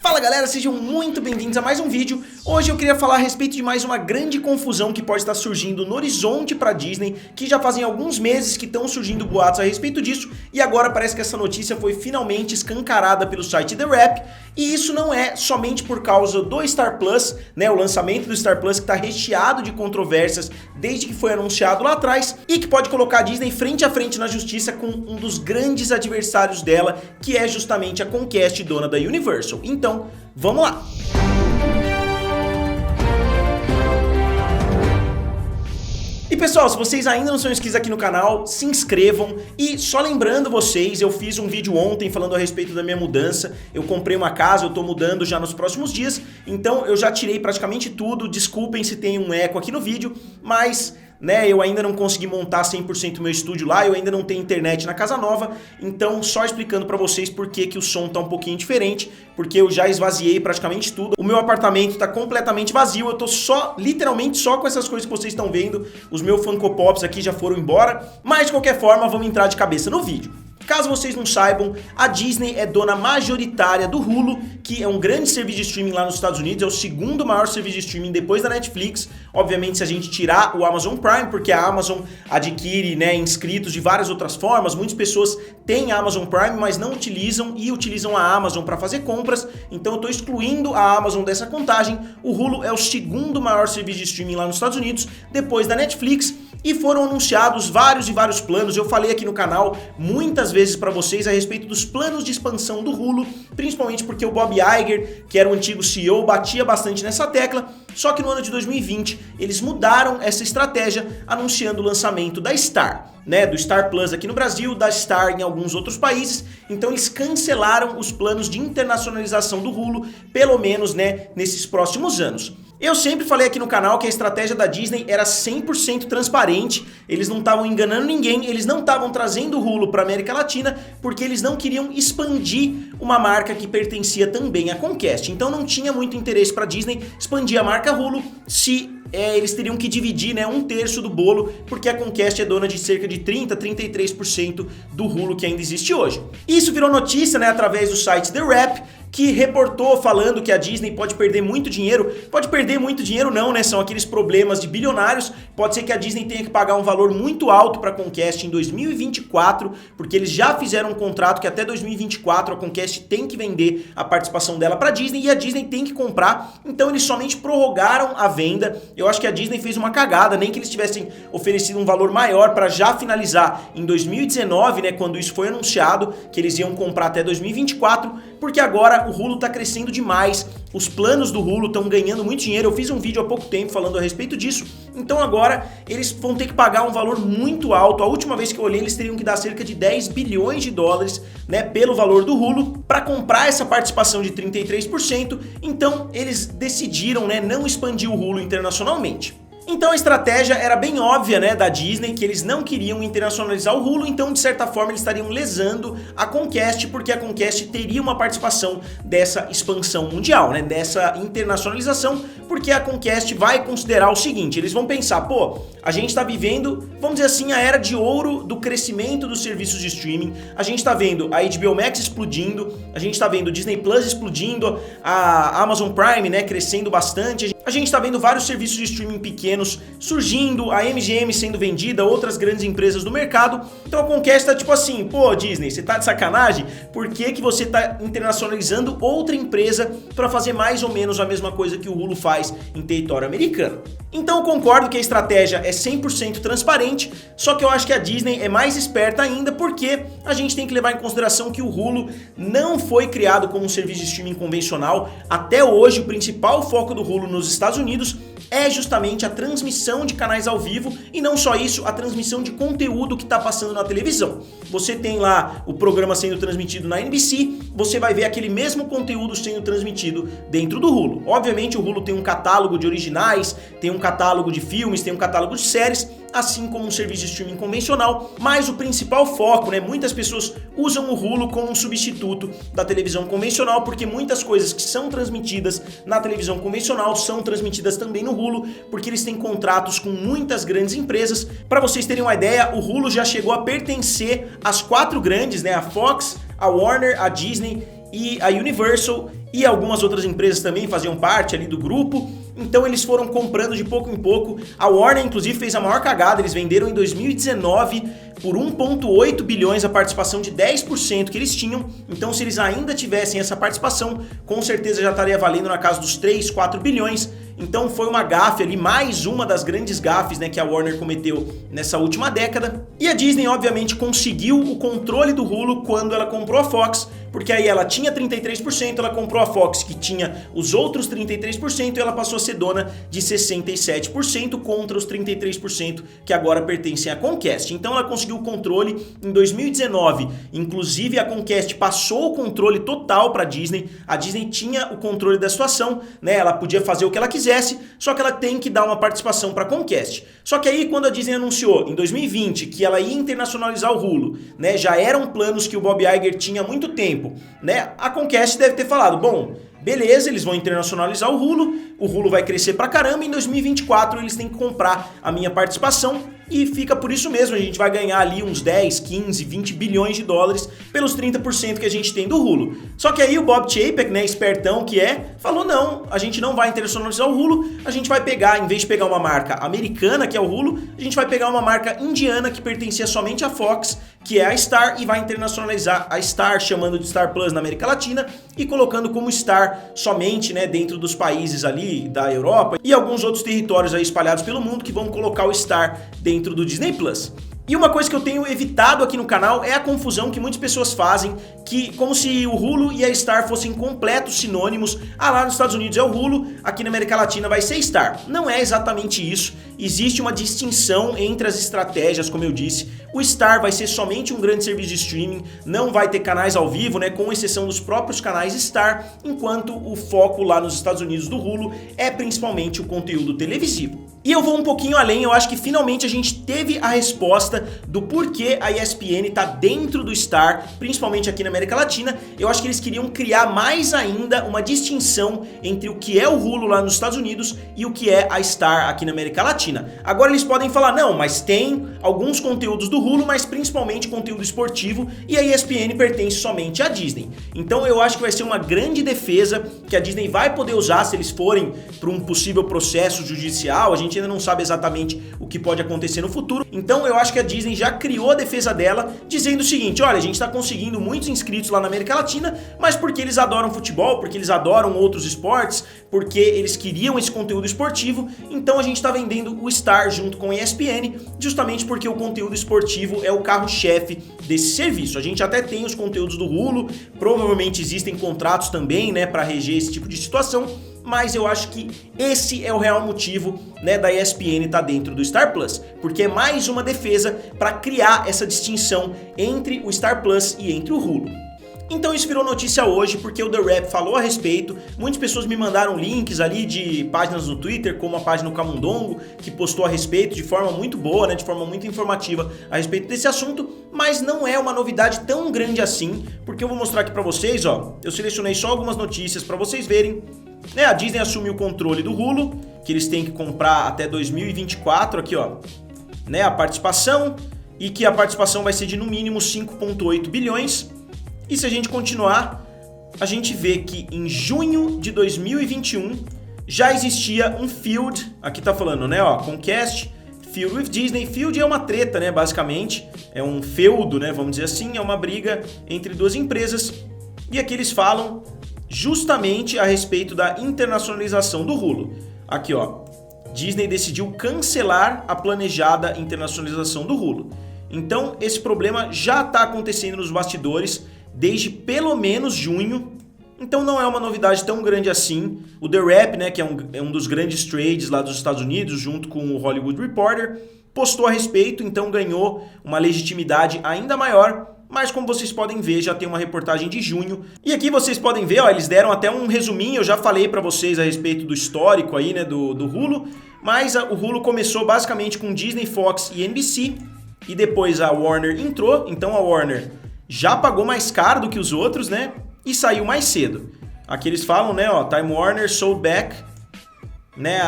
Fala galera, sejam muito bem-vindos a mais um vídeo. Hoje eu queria falar a respeito de mais uma grande confusão que pode estar surgindo no horizonte para Disney, que já fazem alguns meses que estão surgindo boatos a respeito disso, e agora parece que essa notícia foi finalmente escancarada pelo site The Wrap, e isso não é somente por causa do Star Plus, né, o lançamento do Star Plus que está recheado de controvérsias desde que foi anunciado lá atrás, e que pode colocar a Disney frente a frente na justiça com um dos grandes adversários dela, que é justamente a Comcast, dona da Universal. Então, vamos lá! E pessoal, se vocês ainda não são inscritos aqui no canal, se inscrevam. E só lembrando vocês, eu fiz um vídeo ontem falando a respeito da minha mudança. Eu comprei uma casa, eu tô mudando já nos próximos dias, então eu já tirei praticamente tudo. Desculpem se tem um eco aqui no vídeo, mas eu ainda não consegui montar 100% meu estúdio lá, eu ainda não tenho internet na casa nova, então só explicando pra vocês por que o som tá um pouquinho diferente, porque eu já esvaziei praticamente tudo, o meu apartamento tá completamente vazio, eu tô literalmente só com essas coisas que vocês estão vendo, os meus Funko Pops aqui já foram embora, mas de qualquer forma vamos entrar de cabeça no vídeo. Caso vocês não saibam, a Disney é dona majoritária do Hulu, que é um grande serviço de streaming lá nos Estados Unidos, é o segundo maior serviço de streaming depois da Netflix, obviamente se a gente tirar o Amazon Prime, porque a Amazon adquire inscritos de várias outras formas, muitas pessoas têm a Amazon Prime, mas não utilizam e utilizam a Amazon para fazer compras, então eu estou excluindo a Amazon dessa contagem. O Hulu é o segundo maior serviço de streaming lá nos Estados Unidos, depois da Netflix, e foram anunciados vários e vários planos. Eu falei aqui no canal muitas vezes para vocês a respeito dos planos de expansão do Hulu, principalmente porque o Bob Iger, que era o antigo CEO, batia bastante nessa tecla, só que no ano de 2020 eles mudaram essa estratégia anunciando o lançamento da Star, do Star Plus aqui no Brasil, da Star em alguns outros países, então eles cancelaram os planos de internacionalização do Hulu, pelo menos nesses próximos anos. Eu sempre falei aqui no canal que a estratégia da Disney era 100% transparente, eles não estavam enganando ninguém, eles não estavam trazendo o Hulu para a América Latina porque eles não queriam expandir uma marca que pertencia também à Comcast. Então não tinha muito interesse para a Disney expandir a marca Hulu se eles teriam que dividir 1/3 do bolo, porque a Comcast é dona de cerca de 30% a 33% do Hulu que ainda existe hoje. Isso virou notícia através do site The Wrap, que reportou falando que a Disney pode perder muito dinheiro. Pode perder muito dinheiro não, são aqueles problemas de bilionários. Pode ser que a Disney tenha que pagar um valor muito alto para a Comcast em 2024, porque eles já fizeram um contrato que até 2024 a Comcast tem que vender a participação dela para a Disney e a Disney tem que comprar, então eles somente prorrogaram a venda. Eu acho que a Disney fez uma cagada, nem que eles tivessem oferecido um valor maior para já finalizar em 2019, quando isso foi anunciado, que eles iam comprar até 2024, porque agora o Hulu está crescendo demais, os planos do Hulu estão ganhando muito dinheiro. Eu fiz um vídeo há pouco tempo falando a respeito disso, então agora eles vão ter que pagar um valor muito alto. A última vez que eu olhei, eles teriam que dar cerca de 10 bilhões de dólares pelo valor do Hulu para comprar essa participação de 33%, então eles decidiram não expandir o Hulu internacionalmente. Então a estratégia era bem óbvia da Disney, que eles não queriam internacionalizar o Hulu, então de certa forma eles estariam lesando a Comcast, porque a Comcast teria uma participação dessa expansão mundial, dessa internacionalização, porque a Comcast vai considerar o seguinte, eles vão pensar, a gente está vivendo, vamos dizer assim, a era de ouro do crescimento dos serviços de streaming, a gente está vendo a HBO Max explodindo, a gente está vendo o Disney Plus explodindo, a Amazon Prime crescendo bastante, a gente está vendo vários serviços de streaming pequenos surgindo, a MGM sendo vendida, outras grandes empresas do mercado. Então a Comcast tá tipo assim, Disney, você tá de sacanagem? Por que você tá internacionalizando outra empresa para fazer mais ou menos a mesma coisa que o Hulu faz em território americano? Então eu concordo que a estratégia é 100% transparente, só que eu acho que a Disney é mais esperta ainda, porque a gente tem que levar em consideração que o Hulu não foi criado como um serviço de streaming convencional. Até hoje o principal foco do Hulu nos Estados Unidos é justamente a transmissão de canais ao vivo, e não só isso, a transmissão de conteúdo que está passando na televisão. Você tem lá o programa sendo transmitido na NBC, você vai ver aquele mesmo conteúdo sendo transmitido dentro do Hulu. Obviamente o Hulu tem um catálogo de originais, tem um catálogo de filmes, tem um catálogo de séries, assim como um serviço de streaming convencional, mas o principal foco, muitas pessoas usam o Hulu como um substituto da televisão convencional, porque muitas coisas que são transmitidas na televisão convencional são transmitidas também no Hulu, porque eles têm contratos com muitas grandes empresas. Para vocês terem uma ideia, o Hulu já chegou a pertencer às 4 grandes, a Fox, a Warner, a Disney e a Universal e algumas outras empresas também faziam parte ali do grupo. Então eles foram comprando de pouco em pouco. A Warner, inclusive, fez a maior cagada. Eles venderam em 2019 por 1,8 bilhões a participação de 10% que eles tinham. Então, se eles ainda tivessem essa participação, com certeza já estaria valendo na casa dos 3, 4 bilhões. Então foi uma gafe ali, mais uma das grandes gafes, né, que a Warner cometeu nessa última década. E a Disney, obviamente, conseguiu o controle do Hulu quando ela comprou a Fox, porque aí ela tinha 33%, ela comprou a Fox, que tinha os outros 33%, e ela passou a ser dona de 67% contra os 33% que agora pertencem à Comcast. Então ela conseguiu o controle em 2019. Inclusive a Comcast passou o controle total para a Disney. A Disney tinha o controle da situação, né? Ela podia fazer o que ela quisesse, só que ela tem que dar uma participação para a Comcast. Só que aí quando a Disney anunciou em 2020 que ela ia internacionalizar o Hulu, né? Já eram planos que o Bob Iger tinha há muito tempo, né? A Comcast deve ter falado, bom, beleza, eles vão internacionalizar o Hulu vai crescer pra caramba, em 2024 eles têm que comprar a minha participação e fica por isso mesmo, a gente vai ganhar ali uns 10, 15, 20 bilhões de dólares pelos 30% que a gente tem do Hulu. Só que aí o Bob Chapek, né, espertão que é, falou não, a gente não vai internacionalizar o Hulu, a gente vai pegar, em vez de pegar uma marca americana, que é o Hulu, a gente vai pegar uma marca indiana que pertencia somente à Fox, que é a Star, e vai internacionalizar a Star, chamando de Star Plus na América Latina e colocando como Star somente, né, dentro dos países ali da Europa e alguns outros territórios aí espalhados pelo mundo que vão colocar o Star dentro do Disney Plus. E uma coisa que eu tenho evitado aqui no canal é a confusão que muitas pessoas fazem, que como se o Hulu e a Star fossem completos sinônimos. Ah, lá nos Estados Unidos é o Hulu, aqui na América Latina vai ser Star. Não é exatamente isso. Existe uma distinção entre as estratégias, como eu disse. O Star vai ser somente um grande serviço de streaming, não vai ter canais ao vivo, né, com exceção dos próprios canais Star, enquanto o foco lá nos Estados Unidos do Hulu é principalmente o conteúdo televisivo. E eu vou um pouquinho além, eu acho que finalmente a gente teve a resposta do porquê a ESPN tá dentro do Star, principalmente aqui na América Latina. Eu acho que eles queriam criar mais ainda uma distinção entre o que é o Hulu lá nos Estados Unidos e o que é a Star aqui na América Latina. Agora eles podem falar, não, mas tem alguns conteúdos do Hulu, mas principalmente conteúdo esportivo, e a ESPN pertence somente à Disney. Então eu acho que vai ser uma grande defesa que a Disney vai poder usar se eles forem para um possível processo judicial. A gente ainda não sabe exatamente o que pode acontecer no futuro. Então eu acho que a Disney já criou a defesa dela, dizendo o seguinte, olha, a gente está conseguindo muitos inscritos lá na América Latina, mas porque eles adoram futebol, porque eles adoram outros esportes, porque eles queriam esse conteúdo esportivo, então a gente está vendendo o Star junto com a ESPN, justamente porque o conteúdo esportivo é o carro-chefe desse serviço. A gente até tem os conteúdos do Hulu, provavelmente existem contratos também, né, para reger esse tipo de situação, mas eu acho que esse é o real motivo, né, da ESPN estar dentro do Star Plus, porque é mais uma defesa para criar essa distinção entre o Star Plus e entre o Hulu. Então isso virou notícia hoje porque o The Wrap falou a respeito, muitas pessoas me mandaram links ali de páginas no Twitter, como a página do Camundongo, que postou a respeito de forma muito boa, né, de forma muito informativa a respeito desse assunto, mas não é uma novidade tão grande assim, porque eu vou mostrar aqui para vocês, ó, eu selecionei só algumas notícias para vocês verem. Né, a Disney assumiu o controle do Hulu, que eles têm que comprar até 2024, aqui ó, né, a participação, e que a participação vai ser de no mínimo 5,8 bilhões. E se a gente continuar, a gente vê que em junho de 2021 já existia um feud, aqui tá falando, né, ó, Comcast, feud with Disney. Feud é uma treta, né, basicamente, é um feudo, né, vamos dizer assim, é uma briga entre duas empresas. E aqui eles falam justamente a respeito da internacionalização do Hulu. Aqui ó, Disney decidiu cancelar a planejada internacionalização do Hulu. Então esse problema já está acontecendo nos bastidores desde pelo menos junho. Então não é uma novidade tão grande assim. O The Wrap, né, que é um dos grandes trades lá dos Estados Unidos, junto com o Hollywood Reporter, postou a respeito, então ganhou uma legitimidade ainda maior. Mas como vocês podem ver, já tem uma reportagem de junho. E aqui vocês podem ver, ó, eles deram até um resuminho, eu já falei para vocês a respeito do histórico aí, né, do Hulu. Mas o Hulu começou basicamente com Disney, Fox e NBC. E depois a Warner entrou, então a Warner já pagou mais caro do que os outros, né, e saiu mais cedo. Aqui eles falam, né, ó, Time Warner sold back, né,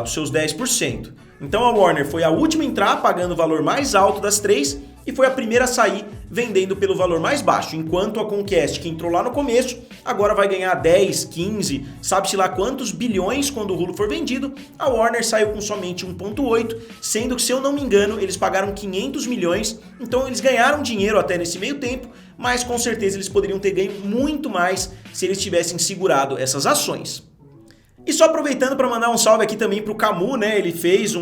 os seus 10%. Então a Warner foi a última a entrar, pagando o valor mais alto das três, e foi a primeira a sair vendendo pelo valor mais baixo, enquanto a Comcast, que entrou lá no começo, agora vai ganhar 10, 15, sabe-se lá quantos bilhões quando o Hulu for vendido. A Warner saiu com somente 1,8, sendo que, se eu não me engano, eles pagaram 500 milhões, então eles ganharam dinheiro até nesse meio tempo, mas com certeza eles poderiam ter ganho muito mais se eles tivessem segurado essas ações. E só aproveitando para mandar um salve aqui também pro Camu, né? Ele fez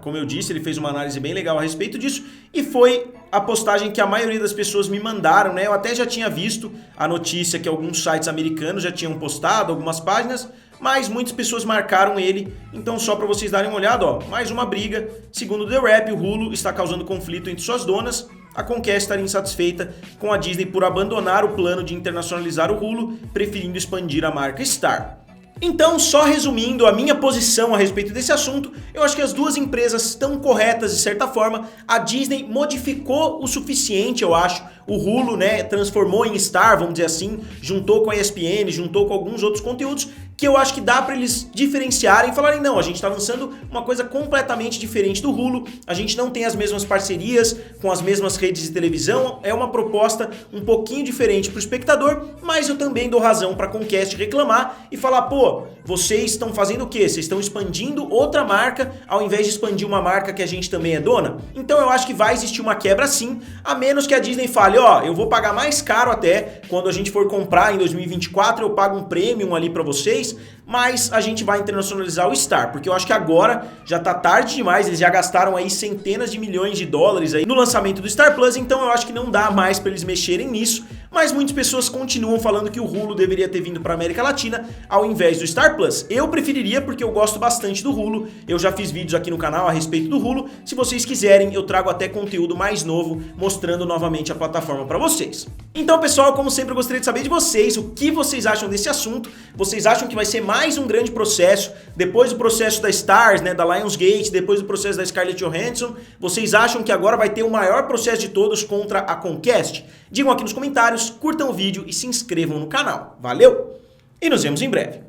como eu disse, ele fez uma análise bem legal a respeito disso e foi a postagem que a maioria das pessoas me mandaram, né? Eu até já tinha visto a notícia que alguns sites americanos já tinham postado, algumas páginas, mas muitas pessoas marcaram ele, então só para vocês darem uma olhada, ó, mais uma briga. Segundo The Wrap, o Hulu está causando conflito entre suas donas. A Comcast estaria insatisfeita com a Disney por abandonar o plano de internacionalizar o Hulu, preferindo expandir a marca Star. Então, só resumindo a minha posição a respeito desse assunto, eu acho que as duas empresas estão corretas de certa forma. A Disney modificou o suficiente, eu acho. O Hulu, né, transformou em Star, vamos dizer assim, juntou com a ESPN, juntou com alguns outros conteúdos que eu acho que dá para eles diferenciarem e falarem, não, a gente está lançando uma coisa completamente diferente do Hulu, a gente não tem as mesmas parcerias com as mesmas redes de televisão, é uma proposta um pouquinho diferente para o espectador, mas eu também dou razão para a Comcast reclamar e falar, pô, vocês estão fazendo o quê? Vocês estão expandindo outra marca ao invés de expandir uma marca que a gente também é dona? Então eu acho que vai existir uma quebra sim, a menos que a Disney fale, ó, eu vou pagar mais caro até, quando a gente for comprar em 2024 eu pago um premium ali para vocês, mas a gente vai internacionalizar o Star, porque eu acho que agora já tá tarde demais, eles já gastaram aí centenas de milhões de dólares aí no lançamento do Star Plus, então eu acho que não dá mais para eles mexerem nisso, mas muitas pessoas continuam falando que o Hulu deveria ter vindo para América Latina ao invés do Star Plus. Eu preferiria porque eu gosto bastante do Hulu, eu já fiz vídeos aqui no canal a respeito do Hulu, se vocês quiserem eu trago até conteúdo mais novo mostrando novamente a plataforma para vocês. Então pessoal, como sempre eu gostaria de saber de vocês, o que vocês acham desse assunto, vocês acham que vai ser mais um grande processo, depois do processo da Starz, né, da Lionsgate, depois do processo da Scarlett Johansson, vocês acham que agora vai ter o maior processo de todos contra a Comcast? Digam aqui nos comentários, curtam o vídeo e se inscrevam no canal. Valeu! E nos vemos em breve.